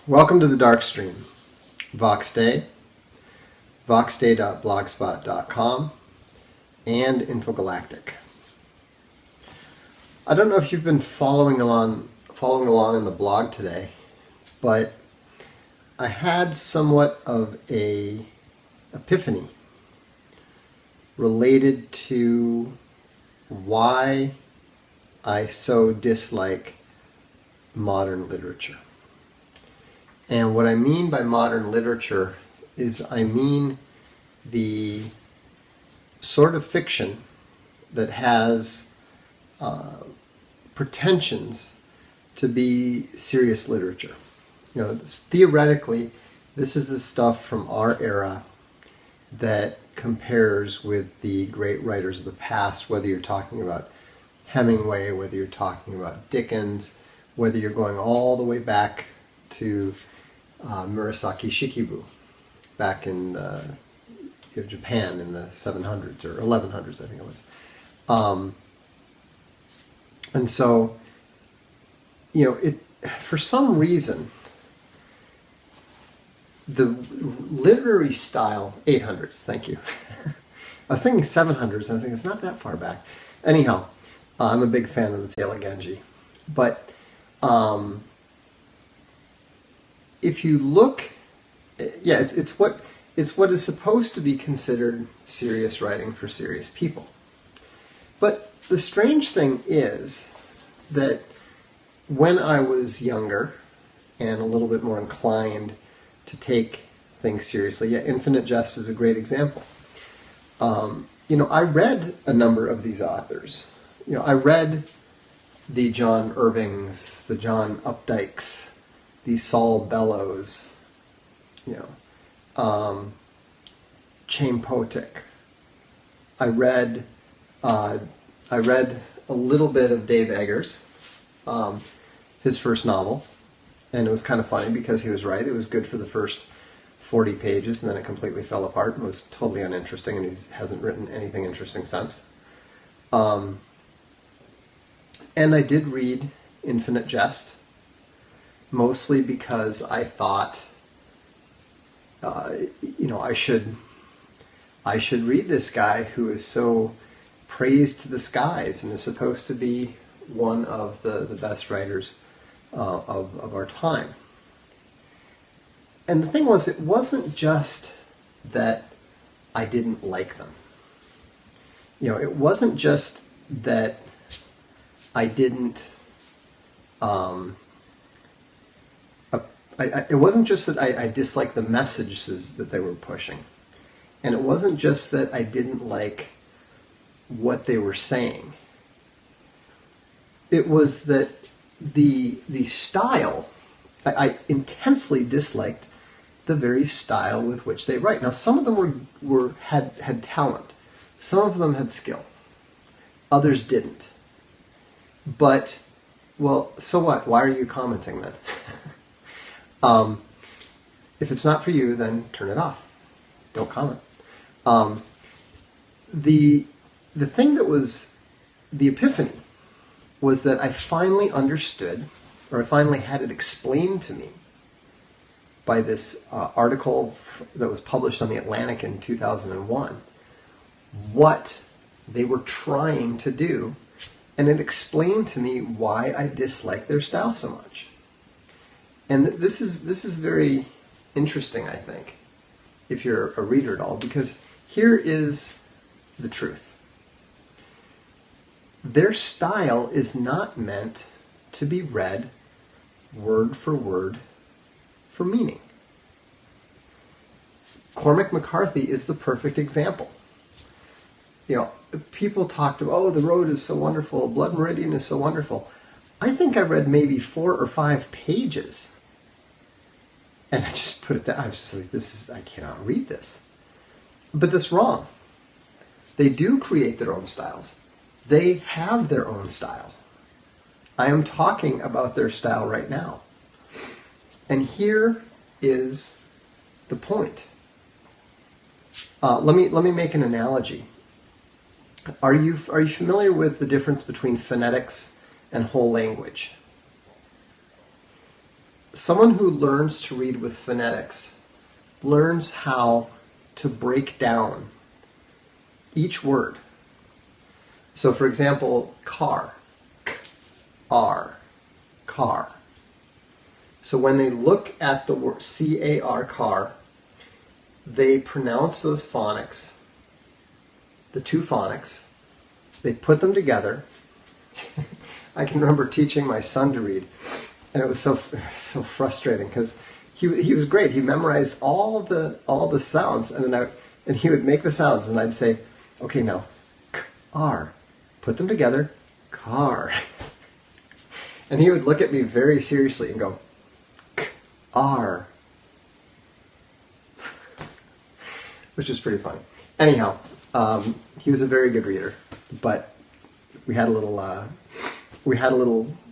Welcome to the Darkstream. VoxDay, voxday.blogspot.com, and Infogalactic. I don't know if you've been following along in the blog today, but I had somewhat of a epiphany related to why I so dislike modern literature. And what I mean by modern literature is I mean the sort of fiction that has pretensions to be serious literature. You know, theoretically, this is the stuff from our era that compares with the great writers of the past, whether you're talking about Hemingway, whether you're talking about Dickens, whether you're going all the way back to Murasaki Shikibu back in Japan in the 700s or 1100s, I think it was. And so, you know, for some reason, the literary style, 800s, thank you. I was thinking 700s, and I was thinking it's not that far back. Anyhow, I'm a big fan of the Tale of Genji. But if you look, yeah, it's what is supposed to be considered serious writing for serious people. But the strange thing is that when I was younger and a little bit more inclined to take things seriously, yeah, Infinite Jest is a great example. You know, I read a number of these authors. You know, I read the John Irvings, the John Updikes, the Saul Bellows, you know, Chimpotic. I read a little bit of Dave Eggers, his first novel, and it was kind of funny because he was right. It was good for the first 40 pages, and then it completely fell apart and was totally uninteresting, and he hasn't written anything interesting since. And I did read Infinite Jest, mostly because I thought, you know, I should read this guy who is so praised to the skies and is supposed to be one of the best writers of our time. And the thing was, it wasn't just that I didn't like them. You know, it wasn't just that I didn't it wasn't just that I disliked the messages that they were pushing. And it wasn't just that I didn't like what they were saying. It was that the style, I intensely disliked the very style with which they write. Now, some of them had talent. Some of them had skill. Others didn't. But, well, so what? Why are you commenting then? If it's not for you, then turn it off. Don't comment. The thing that was the epiphany was that I finally understood, or I finally had it explained to me by this article that was published on The Atlantic in 2001, what they were trying to do, and it explained to me why I dislike their style so much. And this is very interesting, I think, if you're a reader at all, because here is the truth. Their style is not meant to be read word for word for meaning. Cormac McCarthy is the perfect example. You know, people talked about, oh, The Road is so wonderful, Blood Meridian is so wonderful. I think I read maybe 4 or 5 pages. And I just put it down. I was just like, I cannot read this. But that's wrong. They do create their own styles. They have their own style. I am talking about their style right now. And here is the point. Let me make an analogy. Are you familiar with the difference between phonetics and whole language? someone who learns to read with phonetics learns how to break down each word. So for example, car, k-r, car. So when they look at the word C-A-R, car, they pronounce those phonics, the two phonics, they put them together. I can remember teaching my son to read, and it was so frustrating because he was great. He memorized all the sounds, and he would make the sounds, and I'd say, okay, now k-r, put them together, car, and he would look at me very seriously and go k-r, which is pretty funny. Anyhow, he was a very good reader, but we had a little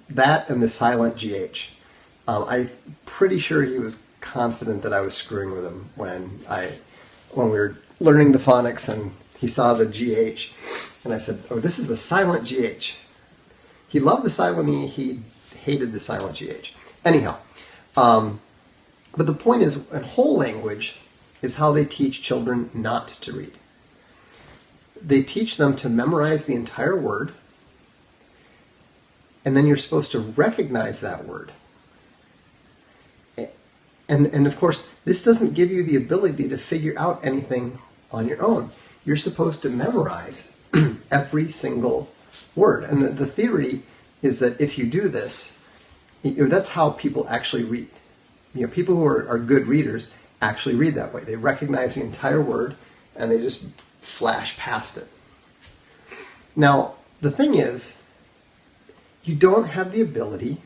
that and the silent GH. I'm pretty sure he was confident that I was screwing with him when we were learning the phonics, and he saw the GH, and I said, "Oh, this is the silent GH." He loved the silent E. He hated the silent GH. Anyhow, but the point is, a whole language is how they teach children not to read. They teach them to memorize the entire word, and then you're supposed to recognize that word. And of course, this doesn't give you the ability to figure out anything on your own. You're supposed to memorize every single word. And the theory is that if you do this, that's how people actually read. People who are good readers actually read that way. They recognize the entire word and they just flash past it. Now, the thing is, you don't have the ability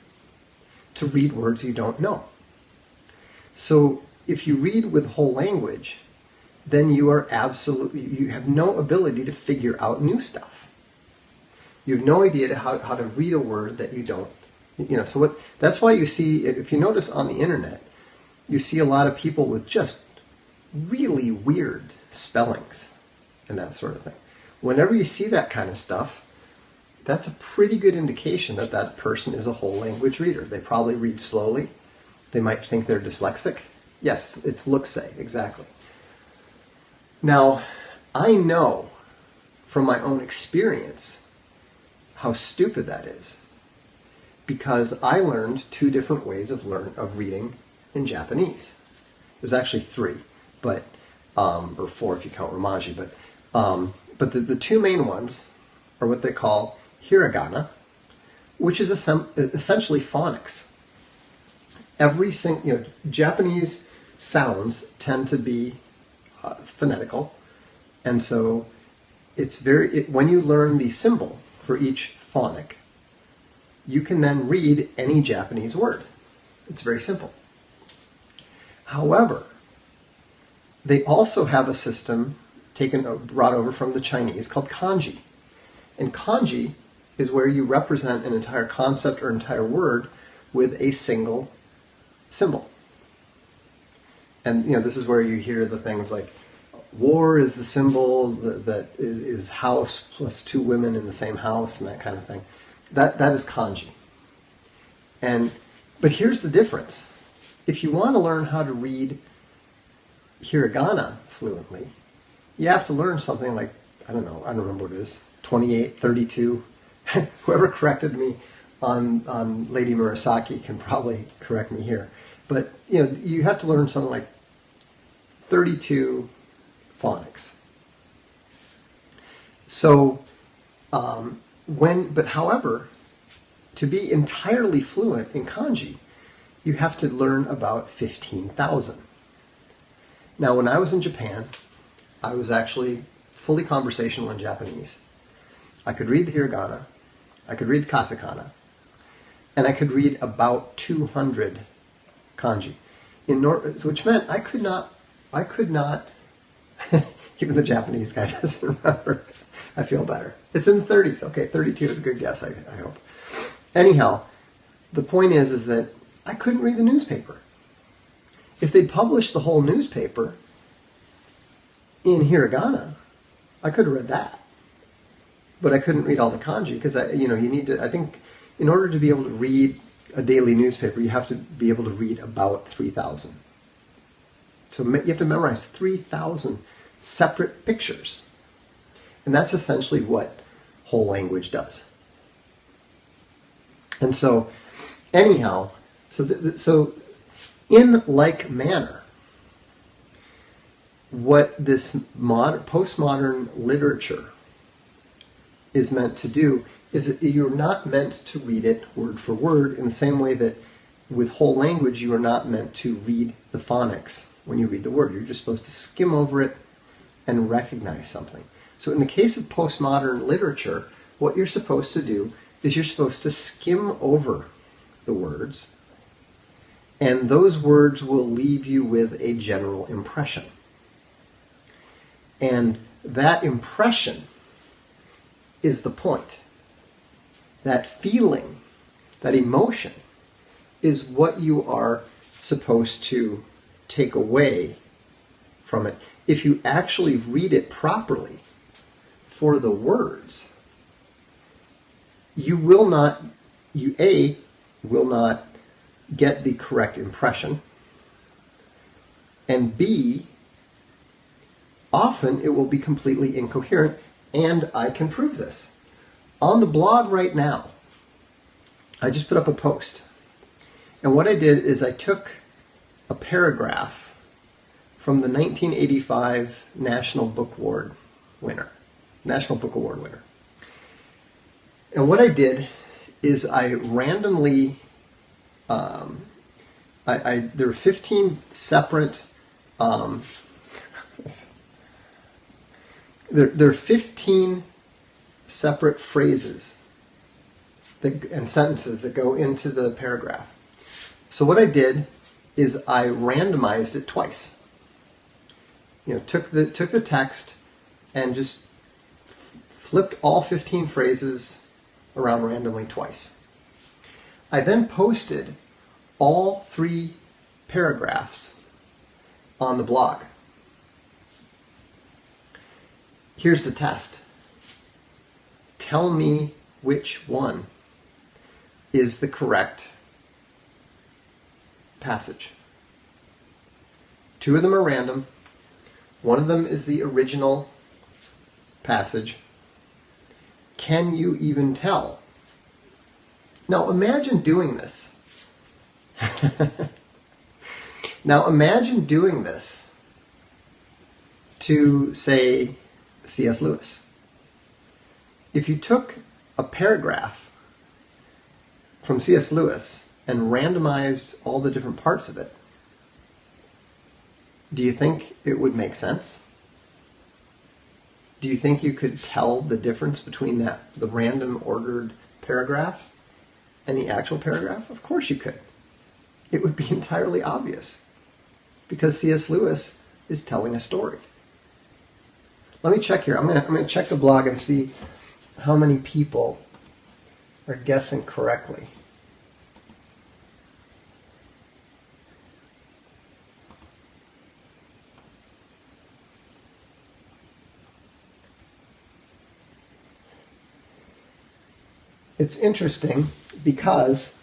to read words you don't know. So if you read with whole language, then you have no ability to figure out new stuff. You have no idea how to read a word that you don't, so that's why you see, if you notice on the internet, you see a lot of people with just really weird spellings and that sort of thing. Whenever you see that kind of stuff, that's a pretty good indication that that person is a whole language reader. They probably read slowly. They might think they're dyslexic. Yes, it's look-say, exactly. Now, I know from my own experience how stupid that is, because I learned two different ways of reading in Japanese. There's actually three, but or four if you count Romaji, but the two main ones are what they call hiragana, which is essentially phonics. Every single, Japanese sounds tend to be phonetical, and so it's when you learn the symbol for each phonic, you can then read any Japanese word. It's very simple. However, they also have a system brought over from the Chinese called kanji. And kanji is where you represent an entire concept or entire word with a single symbol. And this is where you hear the things like war is the symbol that is house plus two women in the same house and that kind of thing. That is kanji. But here's the difference. If you want to learn how to read hiragana fluently, you have to learn something like, I don't remember what it is, 28, 32. Whoever corrected me on Lady Murasaki can probably correct me here. But you have to learn something like 32 phonics. So, however, to be entirely fluent in kanji, you have to learn about 15,000. Now, when I was in Japan, I was actually fully conversational in Japanese. I could read the hiragana, I could read the katakana, and I could read about 200 kanji, which meant I could not, even the Japanese guy doesn't remember. I feel better. It's in the 30s. Okay, 32 is a good guess, I hope. Anyhow, the point is that I couldn't read the newspaper. If they published the whole newspaper in hiragana, I could have read that. But I couldn't read all the kanji because you need to, I think, in order to be able to read a daily newspaper, you have to be able to read about 3,000. So you have to memorize 3,000 separate pictures. And that's essentially what whole language does. And so, anyhow, so in like manner, what this postmodern literature is meant to do is that you're not meant to read it word for word in the same way that with whole language you are not meant to read the phonics when you read the word. You're just supposed to skim over it and recognize something. So in the case of postmodern literature, what you're supposed to do is you're supposed to skim over the words, and those words will leave you with a general impression. And that impression is the point. That feeling, that emotion, is what you are supposed to take away from it. If you actually read it properly for the words, you will not get the correct impression, and B, often it will be completely incoherent, and I can prove this. On the blog right now, I just put up a post, and what I did is I took a paragraph from the 1985 National Book Award winner. And what I did is I randomly, there were 15 separate, there are 15 separate phrases and sentences that go into the paragraph. So what I did is I randomized it twice. Took the text and just flipped all 15 phrases around randomly twice. I then posted all 3 paragraphs on the blog. Here's the test. Tell me which one is the correct passage. 2 of them are random. 1 of them is the original passage. Can you even tell? Now imagine doing this. Now imagine doing this to, say, C.S. Lewis. If you took a paragraph from C.S. Lewis and randomized all the different parts of it, do you think it would make sense? Do you think you could tell the difference between the random ordered paragraph and the actual paragraph? Of course you could. It would be entirely obvious because C.S. Lewis is telling a story. Let me check here. I'm going to check the blog and see how many people are guessing correctly. It's interesting because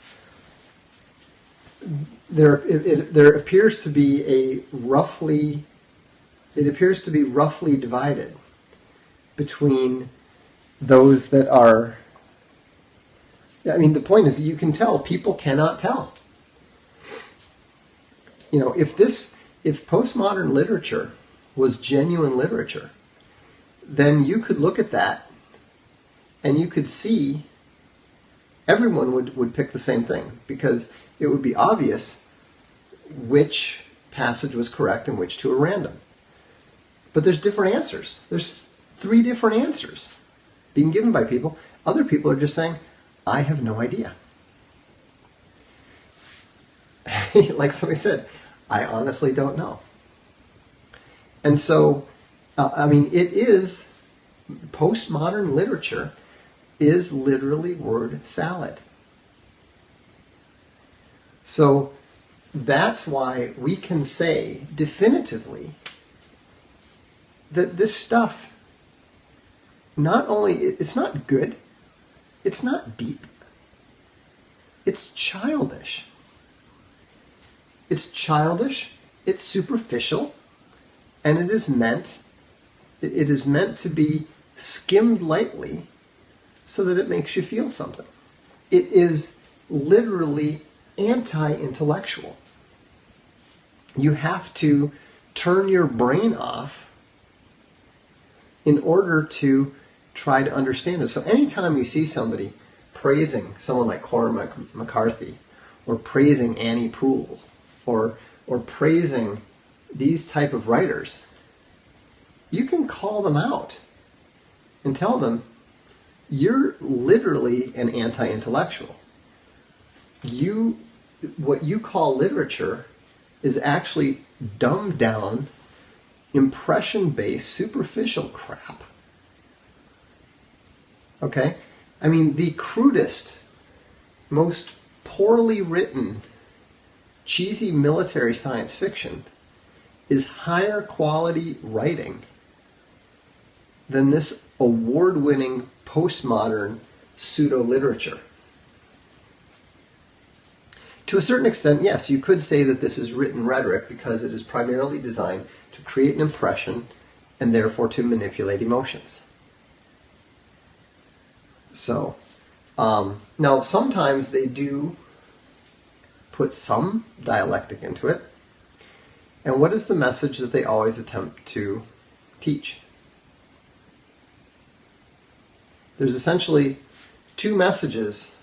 there appears to be roughly divided between those that are. The point is that you can tell. People cannot tell. If postmodern literature was genuine literature, then you could look at that and you could see everyone would pick the same thing because it would be obvious which passage was correct and which two are random. But there's different answers. There's 3 different answers being given by people. Other people are just saying, I have no idea. Like somebody said, I honestly don't know. And so, it is, postmodern literature is literally word salad. So that's why we can say definitively that this stuff, not only, it's not good, it's not deep, It's childish. It's childish, it's superficial, and it is meant to be skimmed lightly so that it makes you feel something. It is literally anti-intellectual. You have to turn your brain off in order to try to understand it. So anytime you see somebody praising someone like Cormac McCarthy, or praising Annie Proulx, or praising these type of writers, you can call them out and tell them, you're literally an anti-intellectual. What you call literature is actually dumbed down, impression-based, superficial crap. Okay? I mean, the crudest, most poorly written, cheesy military science fiction is higher quality writing than this award-winning postmodern pseudo-literature. To a certain extent, yes, you could say that this is written rhetoric because it is primarily designed to create an impression and therefore to manipulate emotions. So, now sometimes they do put some dialectic into it. And what is the message that they always attempt to teach? There's essentially two messages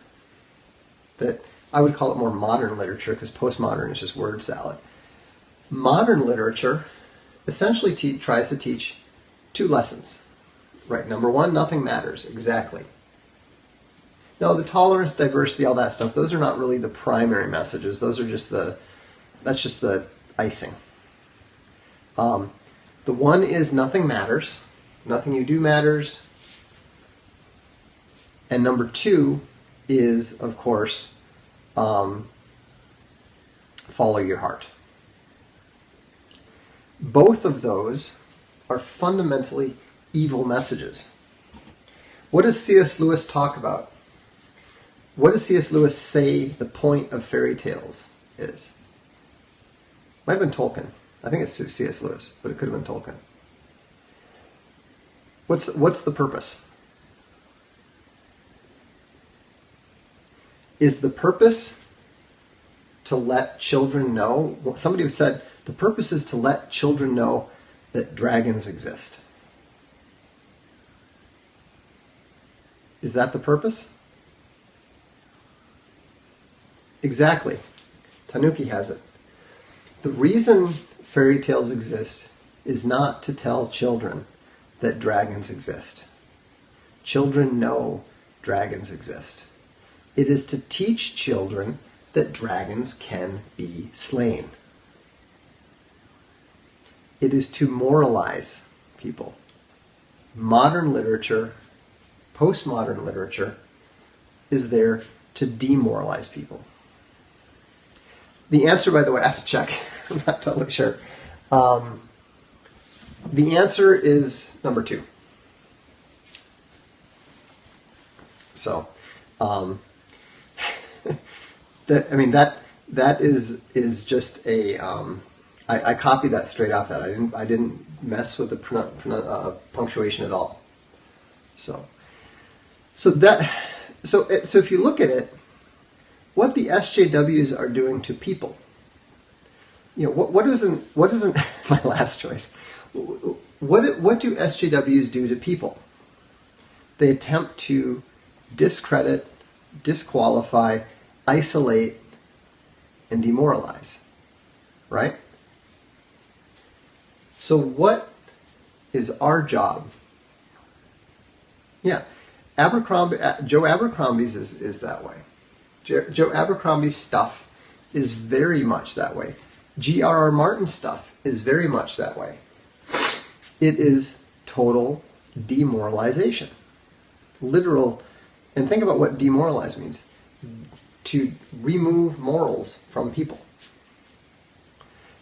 that I would call it more modern literature, because postmodern is just word salad. Modern literature essentially tries to teach two lessons. Right, number one, nothing matters, exactly. No, the tolerance, diversity, all that stuff, those are not really the primary messages. Those are just that's just the icing. The one is nothing matters. Nothing you do matters. And number two is, of course, follow your heart. Both of those are fundamentally evil messages. What does C.S. Lewis talk about? What does C.S. Lewis say the point of fairy tales is? Might have been Tolkien. I think it's C.S. Lewis, but it could have been Tolkien. What's the purpose? Is the purpose to let children know? Somebody said the purpose is to let children know that dragons exist. Is that the purpose? Exactly. Tanuki has it. The reason fairy tales exist is not to tell children that dragons exist. Children know dragons exist. It is to teach children that dragons can be slain. It is to moralize people. Modern literature, postmodern literature, is there to demoralize people. The answer, by the way, I have to check. I'm not totally sure. The answer is number two. So, that is just a. I copied that straight off that. I didn't mess with the punctuation at all. So if you look at it, what the SJWs are doing to people. What isn't my last choice? What do SJWs do to people? They attempt to discredit, disqualify, isolate, and demoralize. Right? So what is our job? Yeah, Joe Abercrombie's is that way. Joe Abercrombie's stuff is very much that way. G.R.R. Martin's stuff is very much that way. It is total demoralization. Literal, and think about what demoralize means. To remove morals from people.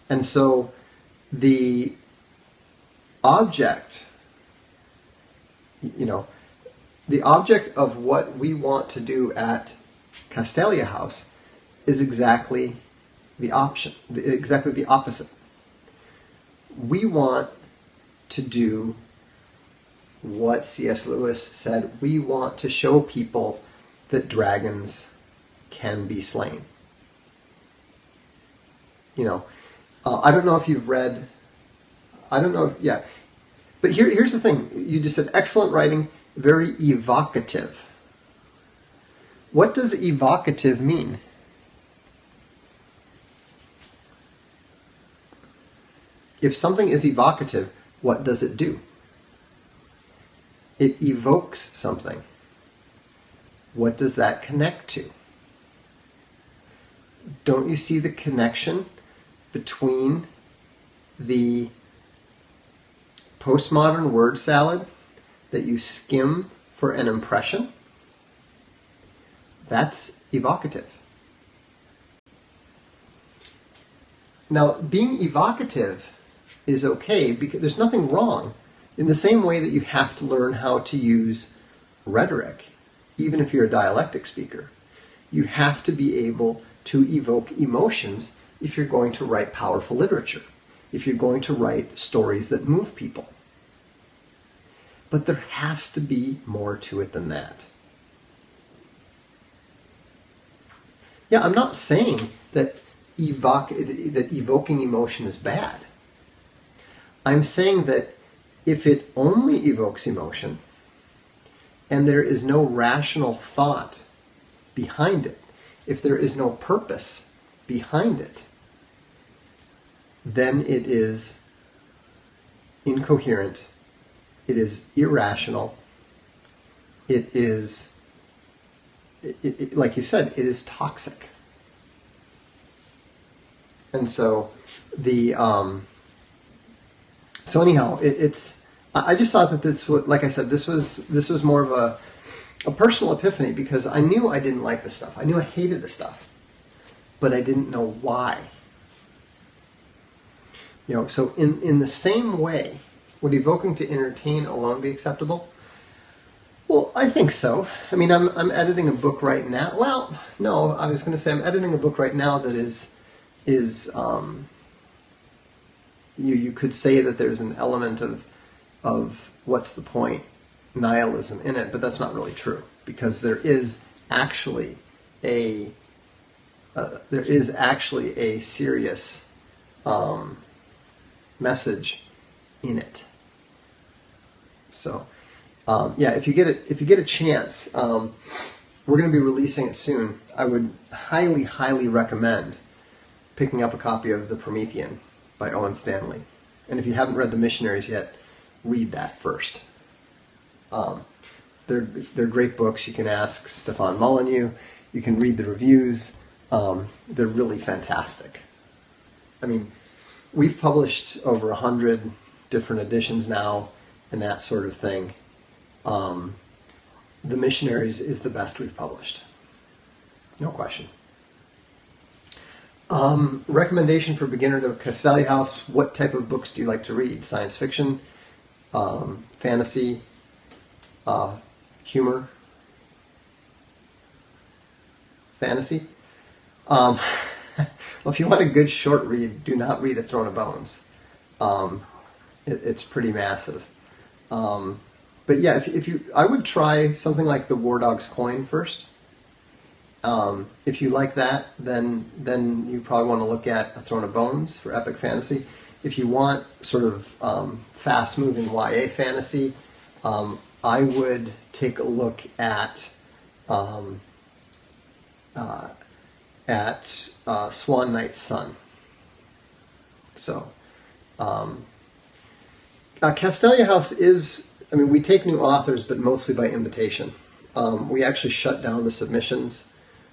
And so the object, the object of what we want to do at Castalia House is exactly the opposite. We want to do what C.S. Lewis said. We want to show people that dragons can be slain. I don't know if you've read, but here's the thing. You just said excellent writing, very evocative. What does evocative mean? If something is evocative, what does it do? It evokes something. What does that connect to? Don't you see the connection between the postmodern word salad that you skim for an impression? That's evocative. Now, being evocative is okay because there's nothing wrong. In the same way that you have to learn how to use rhetoric, even if you're a dialectic speaker, you have to be able to evoke emotions if you're going to write powerful literature, if you're going to write stories that move people. But there has to be more to it than that. Yeah, I'm not saying that evoking emotion is bad. I'm saying that if it only evokes emotion and there is no rational thought behind it, if there is no purpose behind it, then it is incoherent, it is irrational, it is, like you said, it is toxic. And so so anyhow, I just thought that this was, like I said, this was more of a personal epiphany because I knew I didn't like this stuff. I knew I hated this stuff, but I didn't know why. So in the same way, would evoking to entertain alone be acceptable? Well, I think so. I mean, I'm editing a book right now. Well, no, I was going to say I'm editing a book right now that is you could say that there's an element of what's the point, nihilism in it, but that's not really true because there is actually a serious message in it. So if you get a chance, we're going to be releasing it soon. I would highly recommend picking up a copy of The Promethean by Owen Stanley. And if you haven't read The Missionaries yet, read that first. They're great books. You can ask Stefan Molyneux. You can read the reviews. They're really fantastic. I mean, we've published over 100 different editions now and that sort of thing. The Missionaries is the best we've published. No question. Recommendation for beginner to Castalia House: what type of books do you like to read? Science fiction, fantasy, humor, fantasy? Well, if you want a good short read, do not read A Throne of Bones. It's pretty massive. But yeah, I would try something like The War Dog's Coin first. If you like that, then you probably want to look at A Throne of Bones for epic fantasy. If you want sort of fast-moving YA fantasy, I would take a look at Swan Knight's Son. So, Castalia House is, I mean, we take new authors, but mostly by invitation. We actually shut down the submissions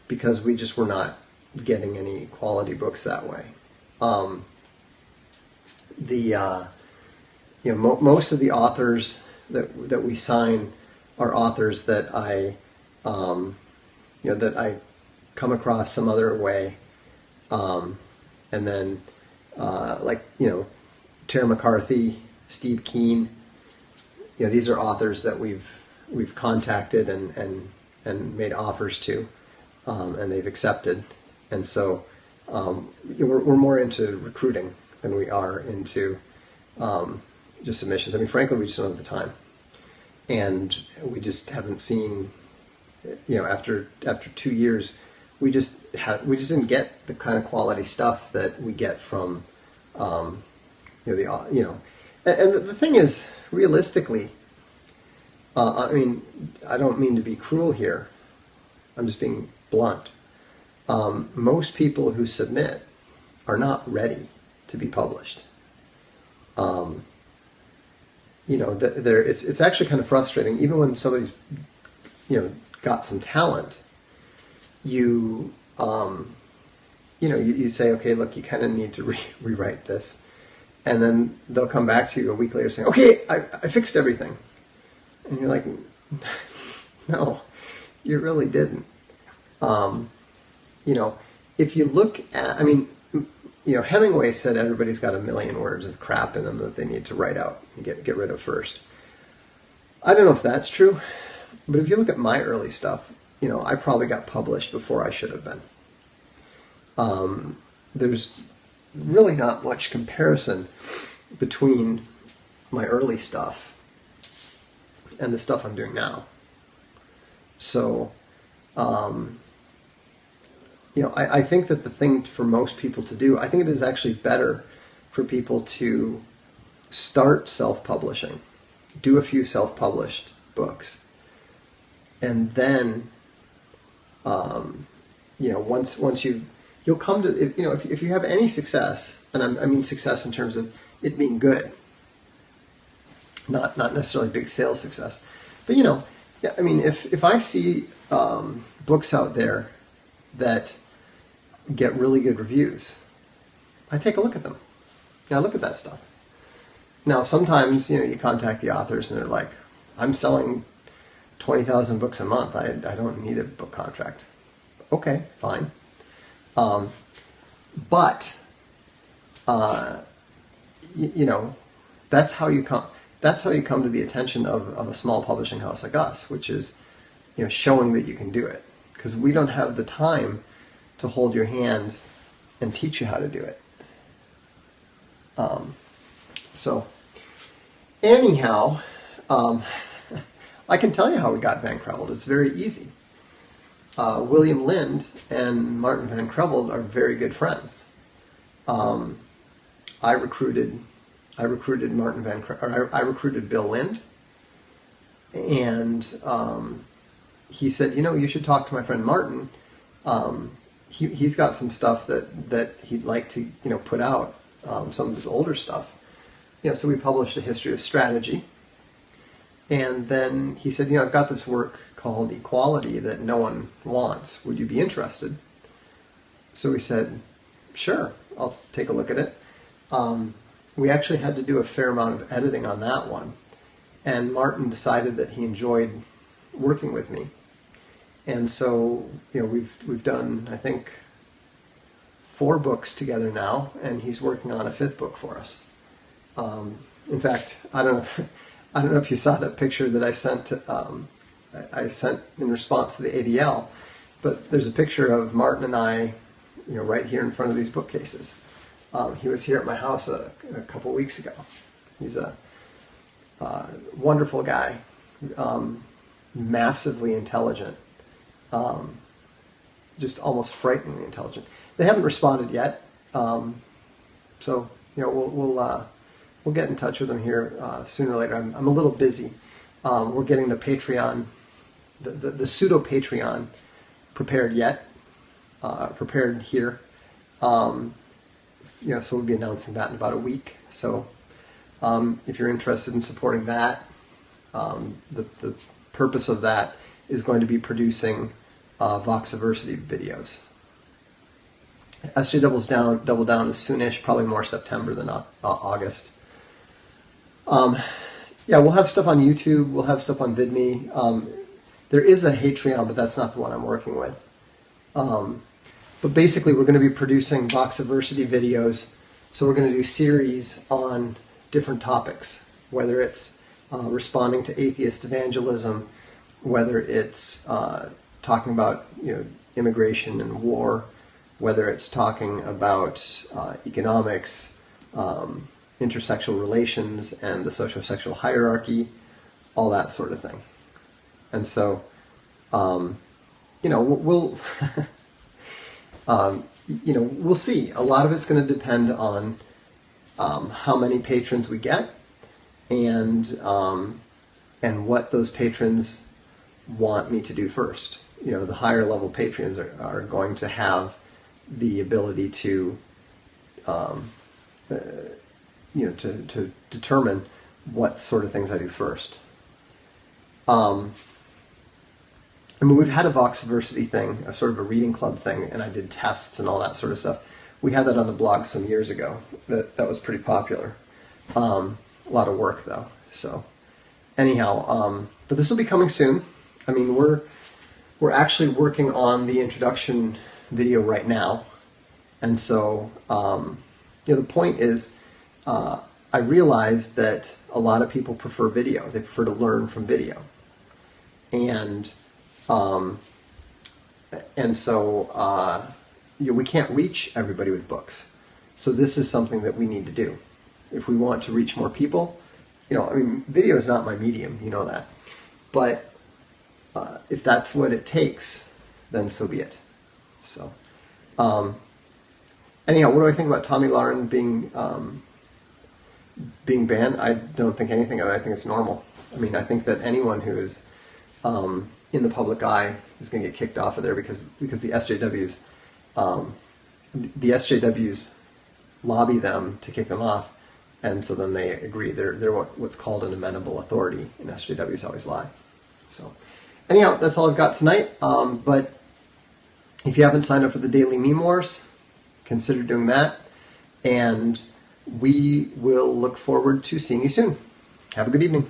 because we just were not getting any quality books that way. Most of the authors that we sign are authors that I come across some other way, and then Tara McCarthy, Steve Keen. These are authors that we've contacted and made offers to. and they've accepted. And so we're more into recruiting than we are into just submissions. I mean, frankly, we just don't have the time, and we just haven't seen. After 2 years, we just didn't get the kind of quality stuff that we get from And the thing is, realistically, I mean, I don't mean to be cruel here. I'm just being blunt. Most people who submit are not ready to be published. It's actually kind of frustrating. Even when somebody's, got some talent, you say, okay, look, you kind of need to rewrite this. And then they'll come back to you a week later saying, okay, I fixed everything. And you're like, no, you really didn't. If you look at, Hemingway said everybody's got 1 million words of crap in them that they need to write out and get rid of first. I don't know if that's true, but if you look at my early stuff, I probably got published before I should have been. There's really not much comparison between my early stuff and the stuff I'm doing now. So, I think that the thing for most people to do, I think it is actually better for people to start self-publishing, do a few self-published books, and then, once you'll come to, if you have any success, and I mean success in terms of it being good, not necessarily big sales success, but if I see books out there that get really good reviews, I take a look at them. I look at that stuff. Now, sometimes, you contact the authors and they're like, I'm selling 20,000 books a month. I don't need a book contract. Okay, fine. But that's how you come to the attention of a small publishing house like us, which is, showing that you can do it. Because we don't have the time to hold your hand and teach you how to do it. So, anyhow, I can tell you how we got Van Creveld. It's very easy. William Lind and Martin Van Creveld are very good friends. I recruited Martin Van Creveld. I recruited Bill Lind, and he said, you should talk to my friend Martin. He's got some stuff that he'd like to put out, some of his older stuff. So we published a history of strategy. And then he said, I've got this work called Equality that no one wants. Would you be interested? So we said, sure, I'll take a look at it. We actually had to do a fair amount of editing on that one. And Martin decided that he enjoyed working with me. And so, we've done, I think, 4 books together now, and he's working on a 5th book for us. In fact, I don't know if you saw that picture that I sent. I sent in response to the ADL, but there's a picture of Martin and I, right here in front of these bookcases. He was here at my house a couple weeks ago. He's a wonderful guy, massively intelligent, just almost frighteningly intelligent. They haven't responded yet, so we'll get in touch with them here sooner or later. I'm a little busy. We're getting the Patreon, the pseudo Patreon prepared here. So we'll be announcing that in about a week. So if you're interested in supporting that, the purpose of that is going to be producing VoxDay videos. SJ Double Down is soonish, probably more September than August. We'll have stuff on YouTube. We'll have stuff on VidMe. There is a Patreon, but that's not the one I'm working with. But basically, we're going to be producing VoxDay videos. So we're going to do series on different topics, whether it's responding to atheist evangelism, whether it's talking about immigration and war, whether it's talking about economics, intersexual relations and the sociosexual hierarchy, all that sort of thing. And so, we'll we'll see. A lot of it's going to depend on how many patrons we get, and what those patrons want me to do first. The higher level patrons are going to have the ability to to determine what sort of things I do first. We've had a Voxversity thing, a sort of a reading club thing, and I did tests and all that sort of stuff. We had that on the blog some years ago. That was pretty popular. A lot of work though. So anyhow, but this will be coming soon. I mean, we're actually working on the introduction video right now, and so the point is, I realized that a lot of people prefer video. They prefer to learn from video, and so we can't reach everybody with books. So this is something that we need to do if we want to reach more people. Video is not my medium, you know that, but if that's what it takes, then so be it. So anyhow, what do I think about Tommy Lauren being banned? I don't think anything of it. I think it's normal. I think that anyone who is in the public eye is going to get kicked off of there because the SJWs lobby them to kick them off, and so then they agree. They're what's called an amenable authority, and SJWs always lie. So anyhow, that's all I've got tonight. But if you haven't signed up for the Daily Meme Wars, consider doing that, and we will look forward to seeing you soon. Have a good evening.